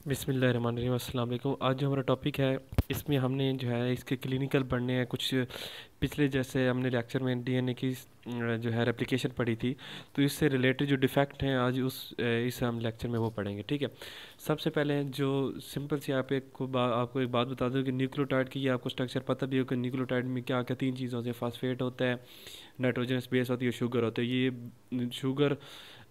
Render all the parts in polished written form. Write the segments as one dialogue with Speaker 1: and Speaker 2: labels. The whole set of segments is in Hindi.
Speaker 1: बिस्मिल्लाहिर्रहमानिर्रहीम, अस्सलाम वालेकुम। आज जो हमारा टॉपिक है इसमें हमने जो है इसके क्लिनिकल पढ़ने हैं कुछ। पिछले जैसे हमने लेक्चर में डीएनए की जो है रेप्लिकेशन पढ़ी थी, तो इससे रिलेटेड जो डिफेक्ट हैं आज इस हम लेक्चर में वो पढ़ेंगे। ठीक है, सबसे पहले जो सिंपल सी आपको एक बात बता दूं कि न्यूक्लियोटाइड की ये आपको स्ट्रक्चर पता भी होगा। न्यूक्लियोटाइड में क्या क्या तीन चीज़ होती है, फास्फेट होता है, नाइट्रोजनस बेस होती है, शुगर होता है। ये शुगर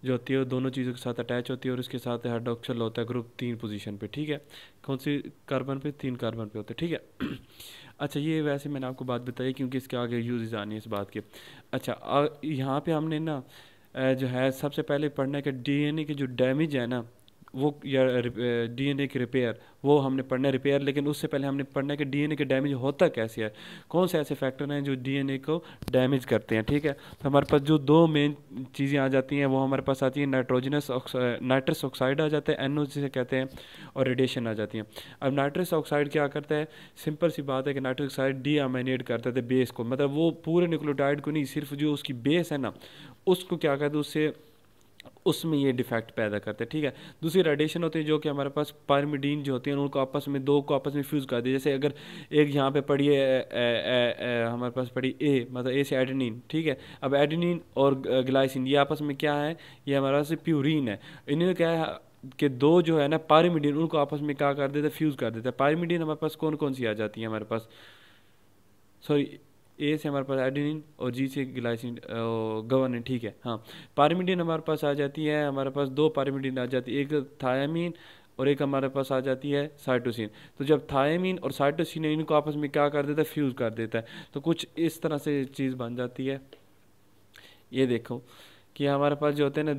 Speaker 1: जो होती है वो दोनों चीज़ों के साथ अटैच होती है और उसके साथ हाइड्रोक्सिल होता है ग्रुप 3 पोजीशन पे। ठीक है, कौन सी कार्बन पे? 3 कार्बन पे होते हैं। ठीक है। अच्छा, ये वैसे मैंने आपको बात बताई क्योंकि इसके आगे यूजेस आनी है इस बात के। अच्छा, यहाँ पे हमने ना जो है सबसे पहले पढ़ना है कि डीएनए के जो डैमेज है ना वो, या डीएनए की रिपेयर, वो हमने पढ़ना है रिपेयर। लेकिन उससे पहले हमने पढ़ना है कि डीएनए के डैमेज होता कैसे है, कौन से ऐसे फैक्टर हैं जो डीएनए को डैमेज करते हैं। ठीक है, तो हमारे पास जो दो मेन चीज़ें आ जाती हैं वो हमारे पास आती है, नाइट्रस ऑक्साइड आ जाता है, NO जिसे कहते हैं, और रेडिएशन आ जाती हैं। अब नाइट्रस ऑक्साइड क्या करता है? सिंपल सी बात है कि नाइट्रस ऑक्साइड डीअमाइनेट करता है बेस को, मतलब वो पूरे न्यूक्लियोटाइड को नहीं, सिर्फ जो उसकी बेस है ना उसको क्या कहते हैं, उससे उसमें ये डिफेक्ट पैदा करते हैं। ठीक है, दूसरी रेडिएशन होती है जो कि हमारे पास पायरिमिडीन जो होती है उनको आपस में, दो को आपस में फ्यूज़ कर दिया। जैसे अगर एक यहाँ पे पड़ी है हमारे पास पड़ी ए, मतलब ए से एडेनिन। ठीक है, अब एडेनिन और ग्लाइसिन ये आपस में क्या है, ये हमारा से प्यूरिन है। इन्हें क्या है कि दो जो है ना पायरिमिडीन, उनको आपस में क्या कर देते हैं, फ्यूज़ कर देते हैं। पायरिमिडीन हमारे पास कौन कौन सी आ जाती है हमारे पास, सॉरी, ए से हमारे पास एडेनिन और जी से ग्लाइसिन गवानिन। ठीक है, हाँ, पायरिमिडीन हमारे पास आ जाती है, हमारे पास दो पायरिमिडीन आ जाती है, एक थायामीन और एक हमारे पास आ जाती है साइटोसिन। तो जब थायामीन और साइटोसिन है इनको आपस में क्या कर देता है, फ्यूज़ कर देता है। तो कुछ इस तरह से चीज़ बन जाती है। ये देखो कि हमारे पास जो होते हैं ना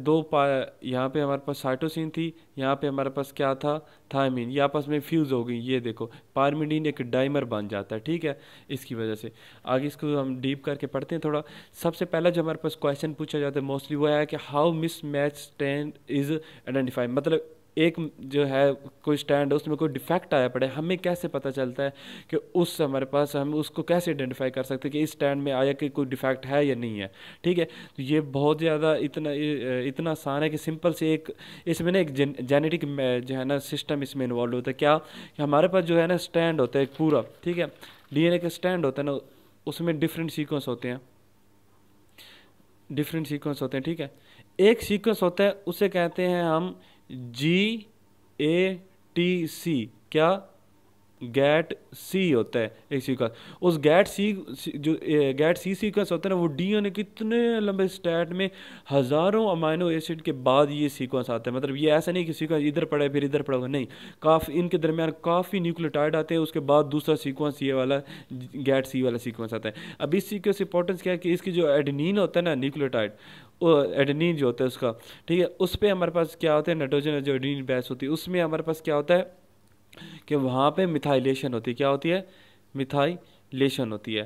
Speaker 1: यहाँ पे हमारे पास साइटोसिन थी, यहाँ पे हमारे पास क्या था, थायमीन, ये आपस में फ्यूज़ हो गई। ये देखो पायरिमिडीन एक डाइमर बन जाता है। ठीक है, इसकी वजह से आगे इसको हम डीप करके पढ़ते हैं थोड़ा। सबसे पहला जो हमारे पास क्वेश्चन पूछा जाता है मोस्टली वो है कि how miss match stand is identify, मतलब एक जो है कोई स्टैंड है उसमें कोई डिफेक्ट आया पड़े, हमें कैसे पता चलता है कि उस हमारे पास, हम उसको कैसे आइडेंटिफाई कर सकते हैं कि इस स्टैंड में आया कि कोई डिफेक्ट है या नहीं है। ठीक है, तो ये बहुत ज़्यादा इतना आसान है कि सिंपल से एक इसमें ना एक जेनेटिक जो है ना सिस्टम इसमें इन्वॉल्व होता है। क्या कि हमारे पास जो है ना स्टैंड होता है एक पूरा। ठीक है, डीएनए का स्टैंड होता है ना, उसमें डिफरेंट सीक्वेंस होते हैं, डिफरेंट सीक्वेंस होते हैं। ठीक है, एक सीक्वेंस होता है उसे कहते हैं हम GATC, क्या? गैट सी होता है एक सीक्वेंस। उस जो गैट सी सीक्वेंस होता है ना, वो डीएनए कितने लंबे स्टैट में हज़ारों अमाइनो एसिड के बाद ये सीक्वेंस आता है। मतलब ये ऐसा नहीं कि सीक्वेंस इधर पड़ा है फिर इधर पड़ा हुआ, नहीं, काफ़ी इनके दरमियान काफ़ी न्यूक्लियोटाइड आते हैं, उसके बाद दूसरा सीक्वेंस ये वाला गैट सी वाला सीक्वेंस आता है। अब इस सीक्वेंस इंपॉर्टेंस क्या है कि इसकी जो एडेनिन होता है ना न्यूक्लियोटाइड, वो एडेनिन जो होता है उसका, ठीक है, उस पर हमारे पास क्या होता है, नाइट्रोजन जो एडेनिन बेस होती है उसमें हमारे पास क्या होता है कि वहाँ पे मिथाइलेशन होती है। क्या होती है? मिथाइलेशन होती है।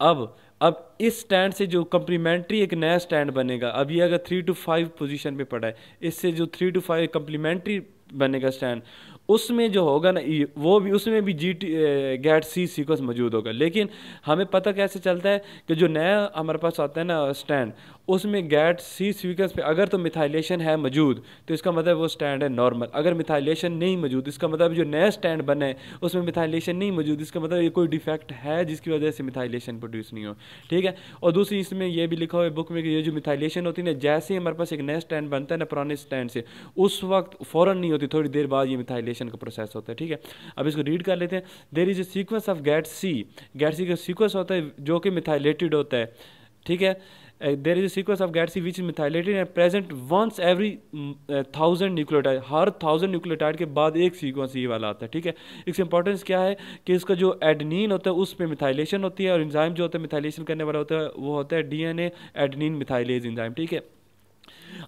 Speaker 1: अब इस स्टैंड से जो कम्प्लीमेंट्री एक नया स्टैंड बनेगा, अब ये अगर 3 to 5 पोजीशन पे पड़ा है, इससे जो 3 to 5 कम्प्लीमेंट्री बनेगा स्टैंड, उसमें जो होगा ना वो भी, उसमें भी गैट सी सीक्वेंस मौजूद होगा। लेकिन हमें पता कैसे चलता है कि जो नया हमारे पास आता है ना स्टैंड, उसमें गैट सी सीक्वेंस पे अगर तो मिथाइलेशन है मौजूद तो इसका मतलब वो स्टैंड है नॉर्मल। अगर मिथाइलेशन नहीं मौजूद, इसका मतलब जो नया स्टैंड बना है उसमें मिथाइलेशन नहीं मौजूद, इसका मतलब ये कोई डिफेक्ट है जिसकी वजह से मिथाइलेशन प्रोड्यूस नहीं हो। ठीक है, और दूसरी इसमें यह भी लिखा हुआ है बुक में कि ये जो मिथाइलेशन होती है ना, जैसे ही हमारे पास एक नया स्टैंड बनता है ना पुराने स्टैंड से, उस वक्त फ़ौरन नहीं होती, थोड़ी देर बाद ये मिथाइलेशन का प्रोसेस होता है। ठीक है, अब इसको रीड कर लेते हैं। There is a sequence of GATC का सीक्वेंस होता है जो कि मिथाइलेटेड होता है। ठीक है, there is a sequence of GATC which is methylated and present once every 1000 nucleotide, her 1000 nucleotide के बाद एक सीक्वेंस ये वाला आता है। ठीक है, इसकी इंपॉर्टेंस क्या है कि इसका जो एडेनिन होता है उस पर मिथाइलेशन होती है, और एंजाइम जो होता है मिथाइलेशन करने वाला होता है वो होता है डीएनए एडेनिन मिथाइलेज एंजाइम। ठीक है,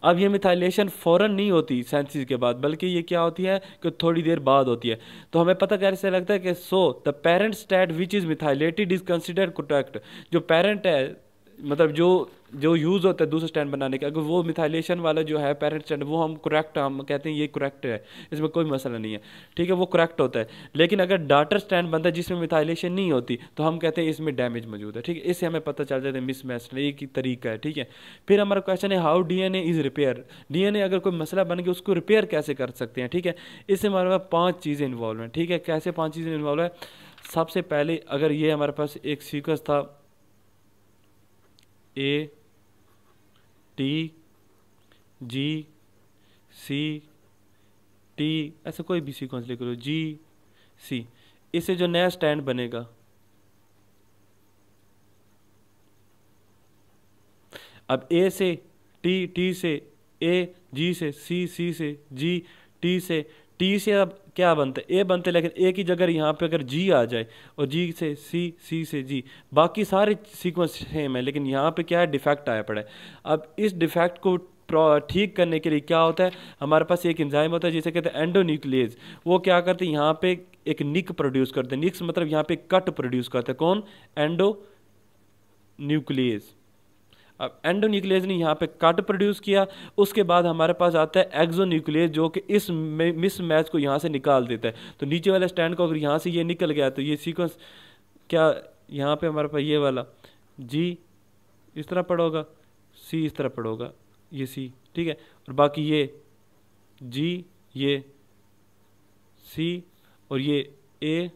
Speaker 1: अब ये मिथाइलेशन फ़ौरन नहीं होती सेंसिस के बाद, बल्कि ये क्या होती है कि थोड़ी देर बाद होती है। तो हमें पता कैसे लगता है कि the parent state which is methylated is considered correct. जो पेरेंट है मतलब जो जो यूज़ होता है दूसरा स्टैंड बनाने का, अगर वो मिथाइलेशन वाला जो है पेरेंट स्टैंड वो हम करेक्ट, हम कहते हैं ये करेक्ट है, इसमें कोई मसला नहीं है, ठीक है, वो करेक्ट होता है। लेकिन अगर डाटर स्टैंड बनता है जिसमें मिथाइलेशन नहीं होती तो हम कहते हैं इसमें डैमेज मौजूद है, ठीक है। इससे हमें पता चल जाता है मिसमैच, एक ही तरीका है, ठीक है। फिर हमारा क्वेश्चन है how DNA is repair, DNA अगर कोई मसला बन गया उसको रिपेयर कैसे कर सकते हैं, ठीक है। इससे हमारे पास 5 चीज़ें इन्वॉल्व हैं, ठीक है। कैसे 5 चीज़ें इन्वॉल्व है? सबसे पहले अगर ये हमारे पास एक सीक्वेंस था A T G C T, ऐसा कोई भी सीक्वेंस लिख लो, जी सी, इससे जो नया स्टैंड बनेगा, अब ए से टी, टी से ए, जी से सी, सी से जी, टी से अब क्या बनता है? ए बनते, लेकिन ए की जगह यहाँ पे अगर जी आ जाए और जी से सी, सी से जी, बाकी सारे सीक्वेंस सेम है, लेकिन यहाँ पे क्या है? डिफेक्ट आया पड़ा है। अब इस डिफेक्ट को ठीक करने के लिए क्या होता है? हमारे पास एक एंजाइम होता है जिसे कहते हैं एंडोन्यूक्लियेज। वो क्या करते हैं? यहाँ पे एक निक प्रोड्यूस करते हैं, निक्स मतलब यहाँ पे कट प्रोड्यूस करते हैं। कौन? एंडोन्यूक्लियेज। अब एंडोन्यूक्लियस ने यहाँ पे कट प्रोड्यूस किया, उसके बाद हमारे पास आता है एक्सोन्यूक्लियस जो कि इस मिसमैच को यहाँ से निकाल देता है। तो नीचे वाले स्टैंड को अगर यहाँ से ये निकल गया तो ये सीक्वेंस क्या, यहाँ पे हमारे पास ये वाला जी इस तरह पढ़ोगा, सी इस तरह पढ़ोगा, ये सी, ठीक है, और बाकी ये जी, ये सी, और ये ए,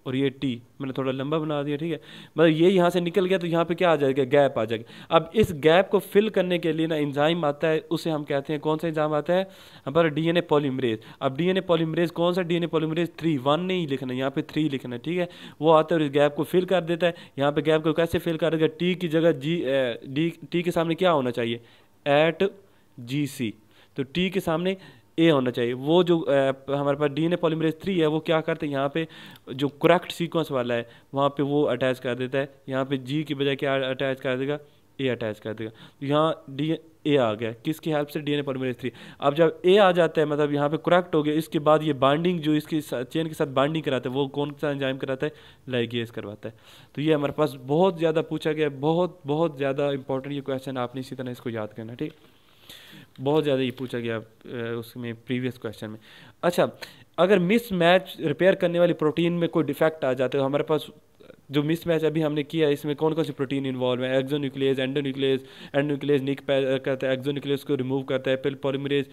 Speaker 1: और ये टी मैंने थोड़ा लंबा बना दिया, ठीक है। मतलब ये यहाँ से निकल गया तो यहाँ पे क्या आ जाएगा? गैप आ जाएगा। अब इस गैप को फिल करने के लिए ना एंजाइम आता है, उसे हम कहते हैं, कौन सा एंजाइम आता है हमारा? DNA polymerase. अब डीएनए पॉलीमरेज कौन सा? डीएनए पॉलीमरेज 3, 1 नहीं लिखना, यहाँ पे 3 लिखना है, ठीक है। वो आता है और इस गैप को फिल कर देता है। यहाँ पे गैप को कैसे फिल कर देगा? टी की जगह टी के सामने क्या होना चाहिए? एट जी सी, तो टी के सामने ए होना चाहिए। वो जो हमारे पास डीएनए पॉलीमरेज 3 है वो क्या करते हैं? यहाँ पे जो करेक्ट सीक्वेंस वाला है वहाँ पे वो अटैच कर देता है। यहाँ पे जी की बजाय क्या अटैच कर देगा? ए अटैच कर देगा। तो यहाँ डी ए आ गया, किसकी हेल्प से? DNA polymerase 3। अब जब ए आ जाता है मतलब यहाँ पे करेक्ट हो गया, इसके बाद ये बाइंडिंग जो इसकी चेन के साथ बाइंडिंग कराता है वो कौन सा एंजाइम कराता है? लाइगेज करवाता है। तो ये हमारे पास बहुत ज़्यादा पूछा गया, बहुत बहुत ज़्यादा इंपॉर्टेंट ये क्वेश्चन, आपने इसी तरह इसको याद करना, ठीक। बहुत ज़्यादा ये पूछा गया उसमें प्रीवियस क्वेश्चन में। अच्छा, अगर मिस मैच रिपेयर करने वाली प्रोटीन में कोई डिफेक्ट आ जाते तो हमारे पास जो मिस मैच अभी हमने किया है इसमें कौन कौन सी प्रोटीन इन्वॉल्व है? एक्सोन्यूक्लियस, एंडोन्यूक्लियस, एंडोन्यूक्लियस निक करता है, एक्सोन्यूक्लियस को रिमूव करता है, फिर पॉलीमरेज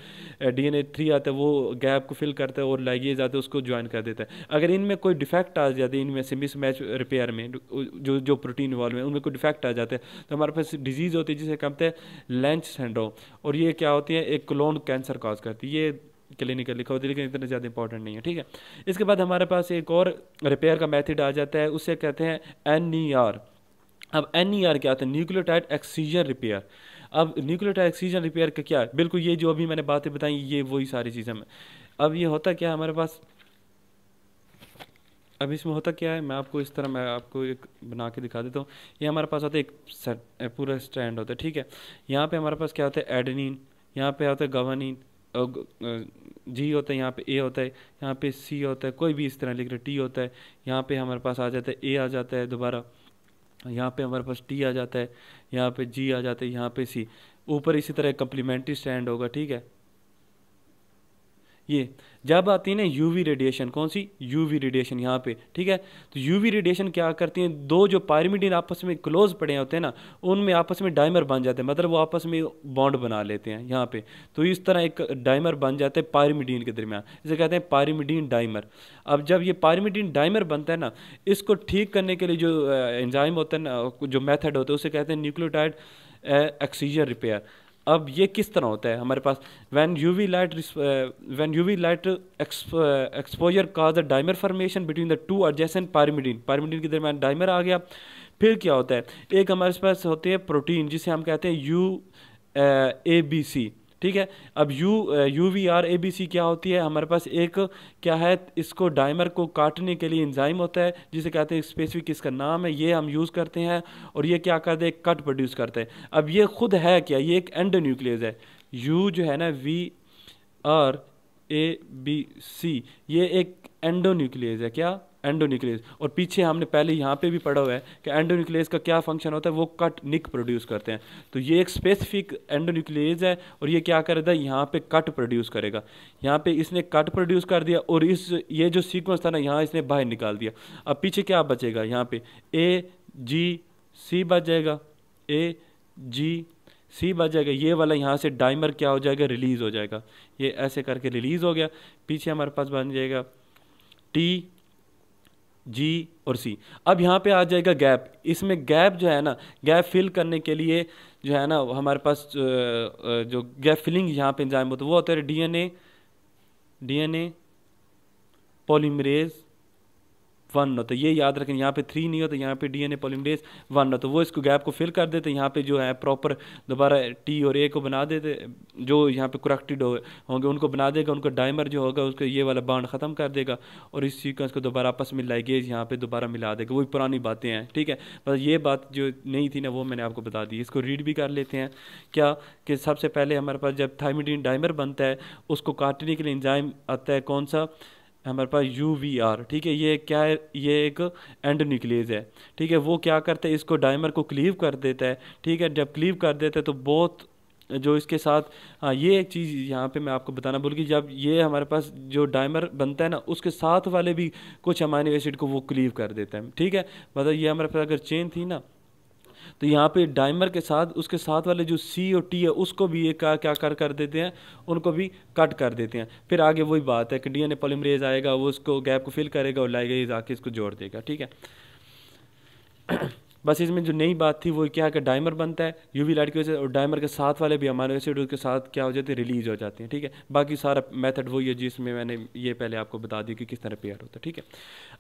Speaker 1: डीएनए 3 आता है वो गैप को फिल करता है और लाइगेज आता है उसको ज्वाइन कर देता है। अगर इनमें कोई डिफेक्ट आ जाते हैं, इनमें से मिस मैच रिपेयर में जो जो प्रोटीन इन्वॉल्व है उनमें कोई डिफेक्ट आ जाता है तो हमारे पास डिजीज़ होती है जिसे कहते हैं लेंच सिंड्रोम, और ये क्या होती है? एक क्लोन कैंसर कॉज करती है। ये क्लिनिकल लिखा होता है लेकिन इतना ज़्यादा इंपॉर्टेंट नहीं है, ठीक है। इसके बाद हमारे पास एक और रिपेयर का मेथड आ जाता है, उसे कहते हैं NER। अब NER क्या होता है? Nucleotide excision repair. अब न्यूक्लियोटाइड एक्ससीजन रिपेयर का क्या है? बिल्कुल ये जो अभी मैंने बातें बताई ये वही सारी चीज़ें हैं। अब ये होता क्या है हमारे पास? अब इसमें होता क्या है, मैं आपको इस तरह मैं आपको एक बना के दिखा देता हूँ। ये हमारे पास होता है एक सेट, पूरा स्ट्रैंड होता है, ठीक है। यहाँ पे हमारे पास क्या होता है? एडेनिन, यहाँ पे होता है गवानीन, जी होता है, यहाँ पे ए होता है, यहाँ पे सी होता है, कोई भी इस तरह लिख रहे, टी होता है, यहाँ पे हमारे पास आ जाता है ए आ जाता है दोबारा, यहाँ पे हमारे पास टी आ जाता है, यहाँ पे जी आ जाता है, यहाँ पे सी, ऊपर इसी तरह कम्प्लीमेंट्री स्ट्रैंड होगा, ठीक है। ये जब आती है ना यूवी रेडिएशन, कौन सी? यूवी रेडिएशन यहाँ पे, ठीक है। तो यूवी रेडिएशन क्या करती हैं? दो जो पायरिमिडीन आपस में क्लोज पड़े होते हैं ना उनमें आपस में डाइमर बन जाते हैं, मतलब वो आपस में बॉन्ड बना लेते हैं यहाँ पे। तो इस तरह एक डाइमर बन जाता है पायरिमिडीन के दरमियान, इसे कहते हैं पायरिमिडीन डाइमर। अब जब ये पायरिमिडीन डाइमर बनता है ना, इसको ठीक करने के लिए जो एंजाइम होता है ना, जो मेथड होता है उसे कहते हैं न्यूक्लियोटाइड एक्ससीजन रिपेयर। अब ये किस तरह होता है हमारे पास? When UV light exposure cause the dimer formation between the two adjacent pyrimidine, pyrimidine के दरमियान डाइमर आ गया। फिर क्या होता है? एक हमारे पास होती है प्रोटीन जिसे हम कहते हैं UABC, ठीक है। अब UVRABC क्या होती है? हमारे पास एक क्या है, इसको डाइमर को काटने के लिए एंजाइम होता है जिसे कहते हैं स्पेसिफिक, इसका नाम है, ये हम यूज़ करते हैं और ये क्या करते हैं? कट प्रोड्यूस करते हैं। अब ये खुद है क्या? ये एक एंडोन्यूक्लियस है। यू जो है ना VRABC, ये एक एंडोन्यूक्लियस है। क्या? एंडोन्यूक्लियस। और पीछे हमने पहले यहाँ पे भी पढ़ा हुआ है कि एंडोन्यूक्लियस का क्या फंक्शन होता है, वो कट निक प्रोड्यूस करते हैं। तो ये एक स्पेसिफिक एंडोन्यूक्लियस है और ये क्या करेगा, यहाँ पे कट प्रोड्यूस करेगा। यहाँ पे इसने कट प्रोड्यूस कर दिया और ये जो सीक्वेंस था ना, यहाँ इसने बाहर निकाल दिया। अब पीछे क्या बचेगा, यहाँ पे ए जी सी बच जाएगा, ए जी सी बच जाएगा। ये वाला यहाँ से डाइमर क्या हो जाएगा, रिलीज हो जाएगा। ये ऐसे करके रिलीज हो गया। पीछे हमारे पास बन जाएगा टी जी और सी। अब यहाँ पे आ जाएगा गैप। इसमें गैप जो है ना, गैप फिल करने के लिए जो है ना हमारे पास जो गैप फिलिंग यहाँ पे एंजाइम होता है वो होता है डीएनए पॉलीमरेज 1 होता है। ये याद रखें, यहाँ पे 3 नहीं होता, यहाँ पे डीएनए पॉलीमरेज 1 होता है। वो इसको गैप को फिल कर देते, यहाँ पे जो है प्रॉपर दोबारा टी और ए को बना देते, जो यहाँ पे करेक्टेड होंगे उनको बना देगा। उनका डाइमर जो होगा उसको ये वाला बॉन्ड ख़त्म कर देगा और इस सीक्वेंस को दोबारा आपस में लाइगेज यहाँ पे दोबारा मिला देगा। वही पुरानी बातें हैं, ठीक है। बस ये बात जो नहीं थी ना वो मैंने आपको बता दी। इसको रीड भी कर लेते हैं क्या, कि सबसे पहले हमारे पास जब थायमिडीन डाइमर बनता है उसको काटने के लिए एंजाइम आता है, कौन सा, हमारे पास UVR, ठीक है। ये क्या है, ये एक एंडोन्यूक्लियस है, ठीक है। वो क्या करता है, इसको डाइमर को क्लीव कर देता है, ठीक है। जब क्लीव कर देता है तो बहुत जो इसके साथ, हाँ ये एक चीज़ यहाँ पे मैं आपको बताना भूल गई, जब ये हमारे पास जो डाइमर बनता है ना उसके साथ वाले भी कुछ अमाइनो एसिड को वो क्लीव कर देता है, ठीक है। मतलब ये हमारे पास अगर चेन थी ना, तो यहाँ पे डाइमर के साथ उसके साथ वाले जो सी और टी है उसको भी ये क्या कर देते हैं, उनको भी कट कर देते हैं। फिर आगे वही बात है कि डीएनए पॉलीमरेज आएगा, वो उसको गैप को फिल करेगा और लाइगेज आके इसको जोड़ देगा, ठीक है। बस इसमें जो नई बात थी वो क्या है कि डाइमर बनता है यूवी लाइट की वजह से और डाइमर के साथ वाले भी अमाइनो एसिड उसके साथ क्या हो जाते हैं, रिलीज हो जाते हैं, ठीक है। बाकी सारा मेथड वही है जिसमें मैंने ये पहले आपको बता दी कि किस तरह पेयर होता है, ठीक है।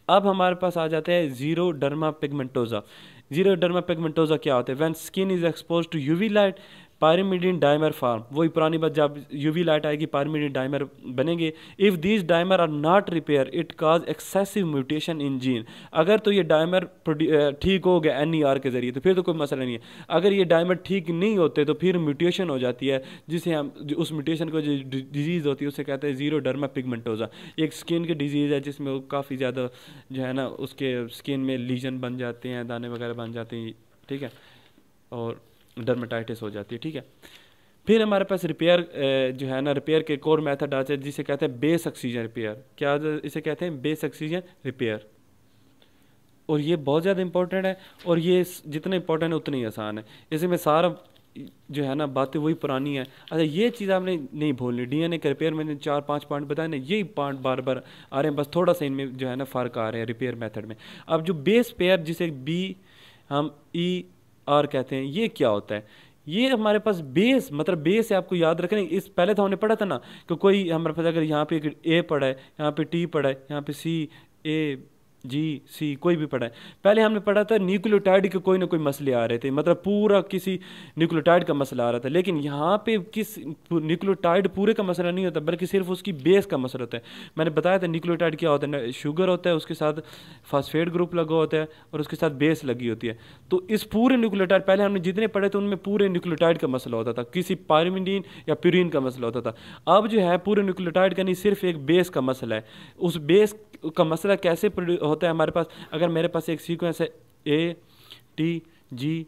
Speaker 1: अब हमारे पास आ जाता है जीरोडर्मा पिगमेंटोजा। जीरोडर्मा पिगमेंटोजा क्या होता है, when skin is expose to UV light pyrimidine dimer form. वही पुरानी बात, जब यूवी लाइट आएगी पायरिमिडीन डाइमर बनेंगे। If these dimer are not repair it cause excessive mutation in gene. अगर तो ये डाइमर ठीक हो गया NER के ज़रिए तो फिर तो कोई मसला नहीं है। अगर ये डाइमर ठीक नहीं होते तो फिर म्यूटेशन हो जाती है, जिसे हम उस म्यूटेशन को जो डिजीज़ होती है उसे कहते हैं जीरोडर्मा पिगमेंटोजा। एक स्किन की डिजीज़ है जिसमें वो काफ़ी ज़्यादा जो है ना उसके स्किन में लीजन बन जाते हैं, दाने वगैरह बन जाते हैं, ठीक है, और डर्मेटाइटिस हो जाती है, ठीक है। फिर हमारे पास रिपेयर जो है ना, रिपेयर के कोर मेथड आते हैं जिसे कहते हैं बेस ऑक्सीजन रिपेयर। क्या इसे कहते हैं, बेस ऑक्सीजन रिपेयर। और ये बहुत ज़्यादा इंपॉर्टेंट है और ये जितना इंपॉर्टेंट है उतना ही आसान है। इसमें सारा जो है ना बातें वही पुरानी है। अच्छा ये चीज़ आपने नहीं भूलनी, डीएनए के रिपेयर मैंने 4-5 पॉइंट बताए ना, यही पॉइंट बार बार आ रहे हैं, बस थोड़ा सा इनमें जो है ना फ़र्क आ रहे हैं रिपेयर मेथड में। अब जो बेस पेयर जिसे हम ER कहते हैं, ये क्या होता है, ये हमारे पास बेस, मतलब बेस है, आपको याद रखना। इस पहले तो हमने पढ़ा था ना कि कोई हमारे पास अगर यहाँ पे A पढ़ा है, यहाँ पे T पढ़ा है, यहाँ पे CAGC कोई भी पढ़ा है। पहले हमने पढ़ा था न्यूक्लियोटाइड के कोई ना कोई मसले आ रहे थे, मतलब पूरा किसी न्यूक्लियोटाइड का मसला आ रहा था। लेकिन यहाँ पे किस न्यूक्लियोटाइड पूरे का मसला नहीं होता बल्कि सिर्फ उसकी बेस का मसला होता है। मैंने बताया था न्यूक्लियोटाइड क्या होता है, शुगर होता है, उसके साथ फास्फेट ग्रुप लगा होता है और उसके साथ बेस लगी होती है। तो इस पूरे न्यूक्लियोटाइड पहले हमने जितने पढ़े थे उनमें पूरे न्यूक्लियोटाइड का मसला होता था, किसी पायरिमिडीन या प्यूरिन का मसला होता था। अब जो है पूरे न्यूक्लियोटाइड का नहीं, सिर्फ एक बेस का मसला है। उस बेस का मसला कैसे होता है हमारे पास, अगर मेरे पास एक सीक्वेंस है ATGCAT,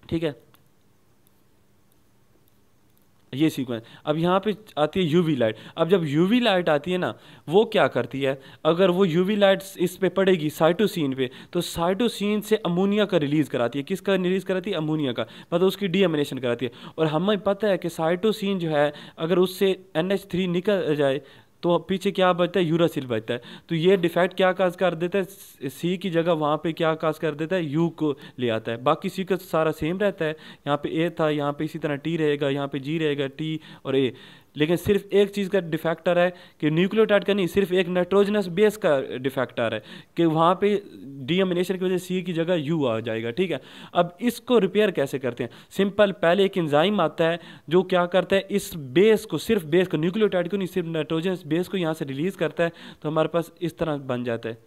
Speaker 1: ठीक है, ये सीक्वेंस। अब यहाँ पे आती है यूवी लाइट। अब जब यूवी लाइट आती है ना, वो क्या करती है, अगर वो यूवी लाइट इस पे पड़ेगी साइटोसिन पे, तो साइटोसिन से अमोनिया का रिलीज़ कराती है। किसका रिलीज़ कराती है, अमोनिया का, मतलब उसकी डीएमिनेशन कराती है। और हमें पता है कि साइटोसिन जो है अगर उससे NH3 निकल जाए तो पीछे क्या बचता है, यूरासिल बचता है। तो ये डिफेक्ट क्या काज कर देता है, सी की जगह वहाँ पे क्या काज कर देता है, यू को ले आता है। बाकी सी का सारा सेम रहता है, यहाँ पे ए था, यहाँ पे इसी तरह टी रहेगा, यहाँ पे जी रहेगा, टी और ए। लेकिन सिर्फ एक चीज़ का डिफेक्ट आ रहा है कि न्यूक्लियोटाइड का नहीं, सिर्फ एक नाइट्रोजनस बेस का डिफेक्ट आ रहा है कि वहाँ पे डीएमिनेशन की वजह से सी की जगह यू आ जाएगा, ठीक है। अब इसको रिपेयर कैसे करते हैं, सिंपल, पहले एक एंजाइम आता है जो क्या करता है, इस बेस को, सिर्फ बेस को, न्यूक्लियोटाइड को नहीं, सिर्फ नाइट्रोजनस बेस को यहाँ से रिलीज़ करता है। तो हमारे पास इस तरह बन जाता है,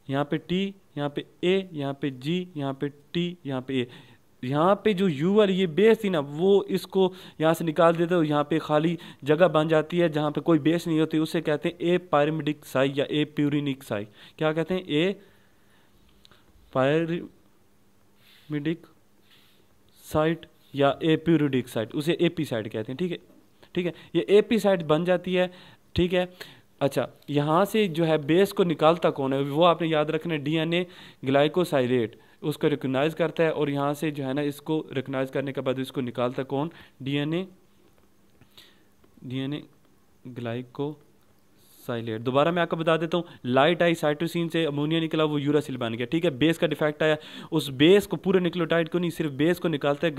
Speaker 1: यहाँ पे टी, यहाँ पे ए, यहाँ पे जी, यहाँ पे टी, यहाँ पे ए। यहाँ पे जो यू वाली ये बेस थी ना, वो इसको यहाँ से निकाल देते और यहाँ पे खाली जगह बन जाती है जहाँ पे कोई बेस नहीं होती। उसे कहते हैं ए पायरिमिडिक साई या ए प्यूरिनिक साई। क्या कहते हैं? ए पायरिमिडिक साइट या ए प्यूरिडिक साइट, उसे एपी साइट कहते हैं। ठीक है, ठीक है, ये एपी साइट बन जाती है। ठीक है, अच्छा, यहाँ से जो है बेस को निकालता कौन है, वो आपने याद रखना है, डीएनए ग्लाइकोसाइलेट उसको रिकग्नाइज करता है, और यहाँ से जो है ना इसको रिकग्नाइज करने के बाद इसको निकालता कौन? डीएनए ग्लाइकोसाइलेट। दोबारा मैं आपको बता देता हूँ, लाइट आई साइटोसिन से अमोनिया निकला, वो यूरासिल बन गया। ठीक है, बेस का डिफेक्ट आया, उस बेस को, पूरे न्यूक्लियोटाइड को नहीं, सिर्फ बेस को निकालता है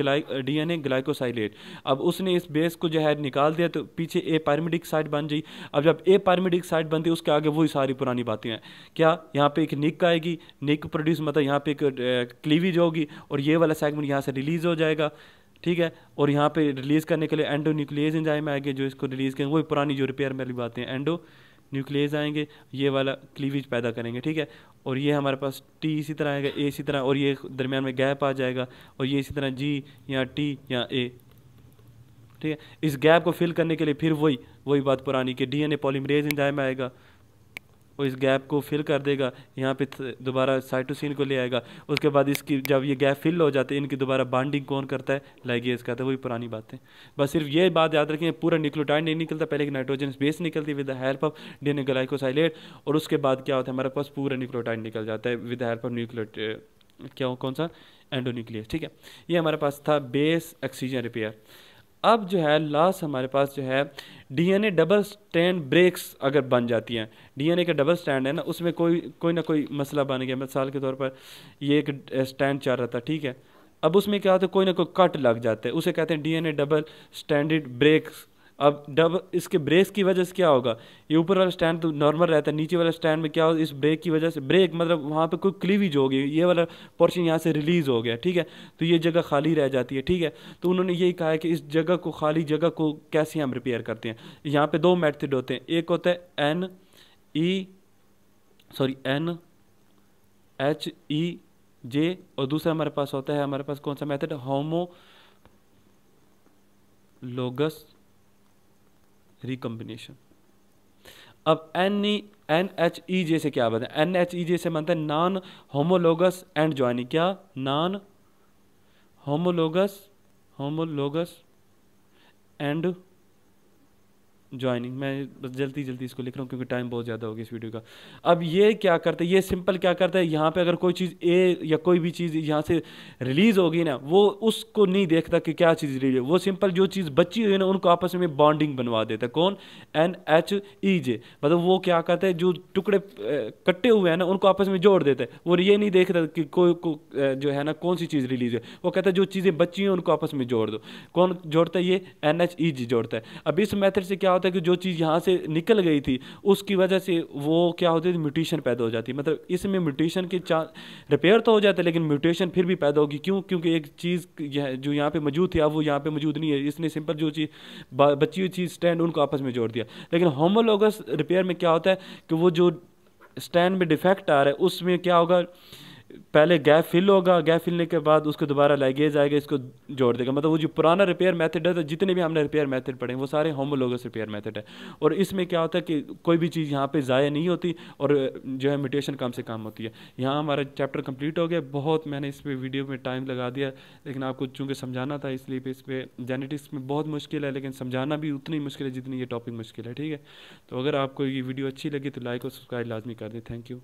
Speaker 1: डीएनए ग्लाइकोसाइलेट। अब उसने इस बेस को जो है निकाल दिया तो पीछे ए पायरिमिडिक साइट बन गई। अब जब ए पायरिमिडिक साइट बनती है उसके आगे वही सारी पुरानी बातें हैं। क्या? यहाँ पे एक निक आएगी, निक प्रोड्यूस मतलब यहाँ पे एक क्लीवेज होगी, और ये वाला सेगमेंट यहाँ से रिलीज हो जाएगा। ठीक है, और यहाँ पे रिलीज करने के लिए एंडोन्यूक्लियस एंजाइम आएंगे जो इसको रिलीज करेंगे, वही पुरानी जो रिपेयर वाली बातें हैं, एंडो न्यूक्लियस आएंगे, ये वाला क्लीवेज पैदा करेंगे। ठीक है, और ये हमारे पास टी इसी तरह आएगा, ए इसी तरह, और ये दरमियान में गैप आ जाएगा, और ये इसी तरह जी या टी या ए। ठीक है, इस गैप को फिल करने के लिए फिर वही बात पुरानी कि डीएनए पॉलीमरेज एंजाइम आएगा, और इस गैप को फिल कर देगा, यहाँ पे दोबारा साइटोसिन को ले आएगा। उसके बाद इसकी जब ये गैप फिल हो जाते हैं, इनकी दोबारा बॉन्डिंग कौन करता है? लाइगेज करता है। वही पुरानी बातें, बस सिर्फ ये बात याद रखें, पूरा न्यूक्लियोटाइड नहीं निकलता, पहले एक नाइट्रोजन बेस निकलती है with the help of DNA glycosylate, और उसके बाद क्या होता है, हमारे पास पूरा न्यूक्लियोटाइड निकल जाता है with the help of nucleotide, क्या कौन सा? एंडोन्यूक्लियस। ठीक है, ये हमारे पास था बेस एक्सचेंज रिपेयर। अब जो है लास्ट हमारे पास जो है डीएनए डबल स्टैंड ब्रेक्स अगर बन जाती हैं, डीएनए का डबल स्टैंड है ना, उसमें कोई ना कोई मसला बन गया। मिसाल के तौर पर ये एक स्टैंड चल रहा था, ठीक है, अब उसमें क्या होता है, कोई ना कोई कट लग जाता है, उसे कहते हैं डीएनए डबल स्टैंडर्ड ब्रेक्स। अब डबल इसके ब्रेक्स की वजह से क्या होगा, ये ऊपर वाला स्टैंड तो नॉर्मल रहता है, नीचे वाला स्टैंड में क्या होगा, इस ब्रेक की वजह से, ब्रेक मतलब वहाँ पे कोई क्लीवेज हो गई, ये वाला पोर्शन यहाँ से रिलीज हो गया। ठीक है, तो ये जगह खाली रह जाती है। ठीक है, तो उन्होंने यही कहा है कि इस जगह को, खाली जगह को कैसे हम रिपेयर करते हैं। यहाँ पे दो मेथड होते हैं, एक होता है NHEJ, और दूसरा हमारे पास होता है, हमारे पास कौन सा मेथड? Homologous recombination. अब NHEJ से क्या बनता है? NHEJ से बनता है नॉन होमोलोगस एंड ज्वाइनिंग। क्या? Non homologous and joining. मैं बस जल्दी इसको लिख रहा हूँ क्योंकि टाइम बहुत ज़्यादा हो गया इस वीडियो का। अब ये क्या करता है, ये सिंपल क्या करता है, यहाँ पे अगर कोई चीज़ ए या कोई भी चीज़ यहाँ से रिलीज़ होगी ना, वो उसको नहीं देखता कि क्या चीज़ रिलीज है, वो सिंपल जो चीज़ बची हुई है ना उनको आपस में बॉन्डिंग बनवा देता है। कौन? NHEJ। मतलब वो क्या करता है, जो टुकड़े कट्टे हुए हैं ना उनको आपस में जोड़ देता है। वो ये नहीं देखता कि कोई जो है ना कौन सी चीज़ रिलीज है, वो कहता है जो चीज़ें बची हैं उनको आपस में जोड़ दो। कौन जोड़ता है? ये NHEJ जोड़ता है। अब इस मेथड से क्या होता है कि जो चीज़ यहाँ से निकल गई थी उसकी वजह से वो क्या होती है, म्यूटेशन पैदा हो जाती है। मतलब इसमें म्यूटेशन के रिपेयर तो हो जाता है लेकिन म्यूटेशन फिर भी पैदा होगी। क्यों? क्योंकि एक चीज़ जो यहाँ पे मौजूद थी अब वो यहाँ पे मौजूद नहीं है, इसने सिंपल जो चीज़ बची हुई चीज़ स्टैंड उनको आपस में जोड़ दिया। लेकिन होमोलोगस रिपेयर में क्या होता है कि वो जो स्टैंड में डिफेक्ट आ रहा है उसमें क्या होगा, पहले गैप फिल होगा, गैप फिलने के बाद उसको दोबारा लाइगेज आएगा, इसको जोड़ देगा। मतलब वो जो पुराना रिपेयर मेथड है, तो जितने भी हमने रिपेयर मेथड पढ़े वो सारे होमोलोगस रिपेयर मेथड है। और इसमें क्या होता है कि कोई भी चीज़ यहाँ पे ज़ाया नहीं होती और जो है म्यूटेशन कम से कम होती है। यहाँ हमारा चैप्टर कंप्लीट हो गया। बहुत मैंने इस पर वीडियो में टाइम लगा दिया, लेकिन आपको चूँकि समझाना था इसलिए इस पर जेनेटिक्स में बहुत मुश्किल है, लेकिन समझाना भी उतनी मुश्किल है जितनी ये टॉपिक मुश्किल है। ठीक है, तो अगर आपको ये वीडियो अच्छी लगी तो लाइक और सब्सक्राइब लाजमी कर दें। Thank you.